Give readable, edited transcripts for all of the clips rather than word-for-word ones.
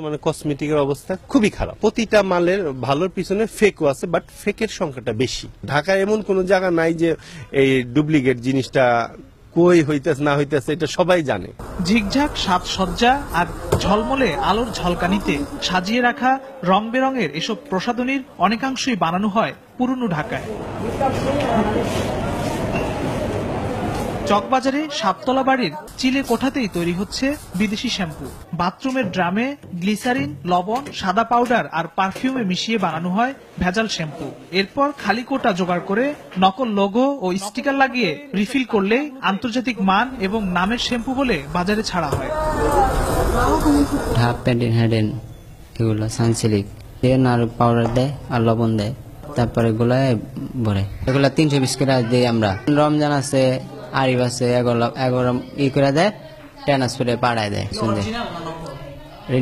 মানে কসমেটিকের অবস্থা খুবই খারাপ। প্রতিটা মালের ভালোর পিছনে ফেকও আছে, বাট ফেকের সংখ্যাটা বেশি। ঢাকায় এমন কোন জায়গা নাই যে এই ডুপ্লিকেট জিনিসটা কই হইতেছে না হইতেছে, এটা সবাই জানে। ঝিকঝাক সাজসজ্জা আর ঝলমলে আলোর ঝলকানিতে সাজিয়ে রাখা রং বেরঙের এসব প্রসাধনীর অনেকাংশই বানানো হয় পুরনো ঢাকায়। চকবাজারে সাততলা বাড়ির চিলে কোঠাতেই তৈরি হচ্ছে বিদেশি শ্যাম্পু। বাথরুমের ড্রামে গ্লিসারিন, লবণ, সাদা পাউডার আর পারফিউমে মিশিয়ে বানানো হয় ভেজাল শ্যাম্পু। এরপর খালি কোটা জোগাড় করে নকল লোগো ও স্টিকার লাগিয়ে রিফিল করলে আন্তর্জাতিক মান এবং নামের শ্যাম্পু বলে বাজারে ছাড়া হয়। হাফ প্যান্টিন হেডেন এগুলো সানসিলিক তেল আর পাউডার দেয় আর লবণ দেয়, তারপরে এগুলায় ভরে। এগুলা 320 করে দিই আমরা। রমজান আছে, আরিফ আছে, এগুলো ই করে দেয়, ট্রান্সফারে পাঠায় দেয়। শুনতে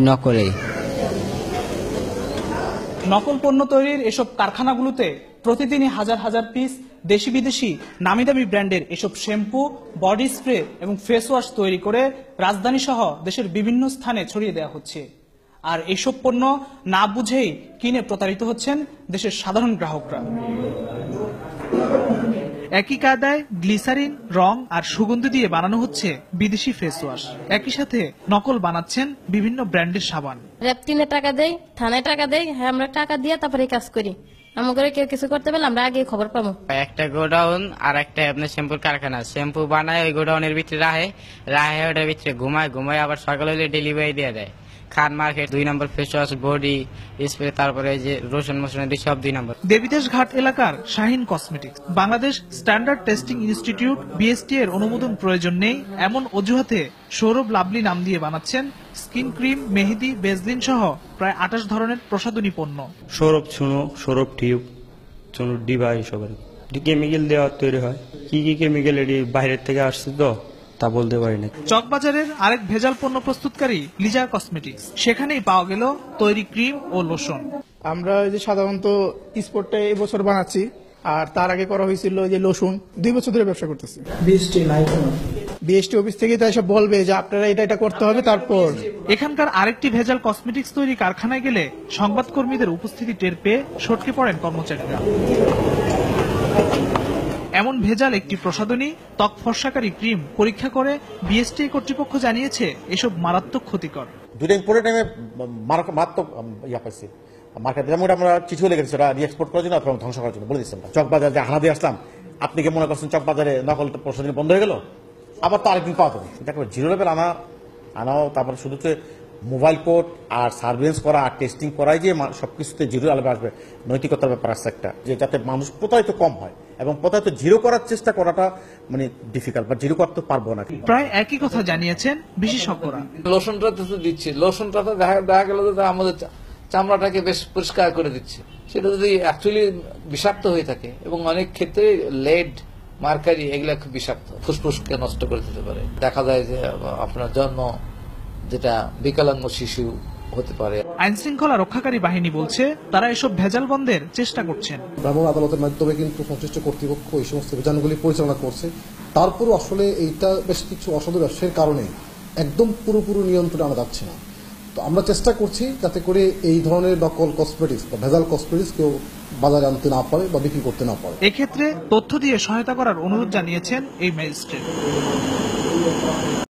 নকলেই নকল পণ্য তৈরির এসব কারখানাগুলোতে প্রতিদিনই হাজার হাজার পিস দেশি বিদেশি নামি দামি ব্র্যান্ডের এসব শ্যাম্পু, বডি স্প্রে এবং ফেস ওয়াশ তৈরি করে রাজধানী সহ দেশের বিভিন্ন স্থানে ছড়িয়ে দেওয়া হচ্ছে। আর এসব পণ্য না বুঝেই কিনে প্রতারিত হচ্ছেন দেশের সাধারণ গ্রাহকরা। একই কায়দায় গ্লিসারিন, রং আর সুগন্ধি দিয়ে বানানো হচ্ছে বিদেশি ফেস ওয়াশ। একই সাথে নকল বানাচ্ছেন বিভিন্ন ব্র্যান্ডের সাবান। র্যাপটিনে টাকা দেয়, থানায় টাকা দেয়, হ্যাঁ আমরা টাকা দিয়ে তারপরে কাজ করি। আমাদের কেউ কিছু করতে পারলে আমরা আগে খবর পাবো। একটা গোডাউন আর একটা আপনার শ্যাম্পুর কারখানা। শ্যাম্পু বানায় ওই গোডাউনের ভিতরে রাহে ওটার ভিতরে ঘুমায় আবার সকালে হলে ডেলিভারি দিয়ে দেয়। খান মার্কেট 2 নম্বর ফেস ওয়াশ, বডি স্প্রে, তারপরে যে রসুন মশলা সব 2 নম্বর। দেবীদাস ঘাট এলাকার Shahin cosmetics Bangladesh standard testing institute BST এর অনুমোদন প্রয়োজন নেই এমন অজুহাতে সৌরভ লাভলি নাম দিয়ে বানাচ্ছেন স্কিন ক্রিম, মেহেদি, বেজলিন সহ প্রায় 28 ধরনের প্রসাধনী পণ্য। সৌরভ চুনো, সৌরভ টিউব, চুনো ডিবা এসব কেমিক্যাল দেওয়া তৈরি হয়। কি কি কেমিক্যাল এটি বাইরের থেকে আসছে তো তা বলতে পারি না। চকবাজারের আরেক ভেজাল পণ্য প্রস্তুতকারী লিজা কসমেটিক্স, সেখানেই পাওয়া গেল তৈরি ক্রিম ও লোশন। আমরা যে সাধারণত স্পোর্টটা এই বছর বানাচ্ছি, আর তার আগে করা হয়েছিল যে লোশন। 2 বছর ধরে ব্যবসা করতেছি। বিএসটি অফিস থেকে তাই সব বলবে যে আপনারা এটা করতে হবে। তারপর এখানকার আরেকটি ভেজাল কসমেটিক্স তৈরি কারখানায় গেলে সংবাদকর্মীদের উপস্থিতি টের পেয়ে সটকে পড়েন কর্মচারীরা। এমন ভেজাল একটি প্রসাধনী ত্বক ফর্সাকারী ক্রিম পরীক্ষা করে বিএসটি কর্তৃপক্ষ জানিয়েছে এসব মারাত্মক ক্ষতিকর। দুদিন পরে টাইমে মারাত্মক পাইছি মার্কেট, যেমন আমরা চিঠি লেগেছে ওরা রিএক্সপোর্ট করার জন্য অথবা ধ্বংস করার জন্য বলে দিচ্ছি। আমরা চকবাজার যে হানা দিয়ে আসলাম, আপনি কি মনে করছেন চকবাজারে নকল প্রসাধনী বন্ধ হয়ে গেল? আবার তো আরেকদিন পাওয়া যাবে। দেখো জিরো লেভেল আনাও, তারপরে শুধু মোবাইল কোড আর সার্ভেলেন্স করা আর টেস্টিং করাই যে সবকিছুতে জিরো লেভেল আসবে, নৈতিকতার ব্যাপার আছে একটা, যে যাতে মানুষ প্রতারিত কম হয় এবং প্রতারিত জিরো করার চেষ্টা করাটা মানে ডিফিকাল্ট, বা জিরো করতে পারবো না। প্রায় একই কথা জানিয়েছেন বিশেষজ্ঞরা। লোশনটা তো দিচ্ছে, লোশনটা তো দেখা গেল আমাদের চামড়াটাকে বেশ পরিষ্কার করে দিচ্ছে। সেটা যদি অ্যাকচুয়ালি বিষাক্ত হয়ে থাকে, এবং অনেক ক্ষেত্রে লেড, মার্কারি এগুলা খুব বিষাক্ত, ফুসফুসকে নষ্ট করে দিতে পারে। দেখা যায় যে আপনার জন্ম যেটা বিকলাঙ্গ শিশু হতে পারে। আইন শৃঙ্খলা রক্ষাকারী বাহিনী বলছে তারা এসব ভেজাল বন্ধের চেষ্টা করছেন। ভ্রাম্যমাণ আদালতের মাধ্যমে কিন্তু সংশ্লিষ্ট কর্তৃপক্ষ এই সমস্ত অভিযানগুলি পরিচালনা করছে। তারপরও আসলে এইটা বেশ কিছু অসাধু ব্যবসায়ের কারণে একদম পুরোপুরি নিয়ন্ত্রণে আনা যাচ্ছে না। তো আমরা চেষ্টা করছি যাতে করে এই ধরনের নকল কসমেটিক্স বা ভেজাল কসমেটিক্স কেউ বাজারে আনতে না পারে বা বিক্রি করতে না পারে। এক্ষেত্রে তথ্য দিয়ে সহায়তা করার অনুরোধ জানিয়েছেন এই ম্যাজিস্ট্রেট।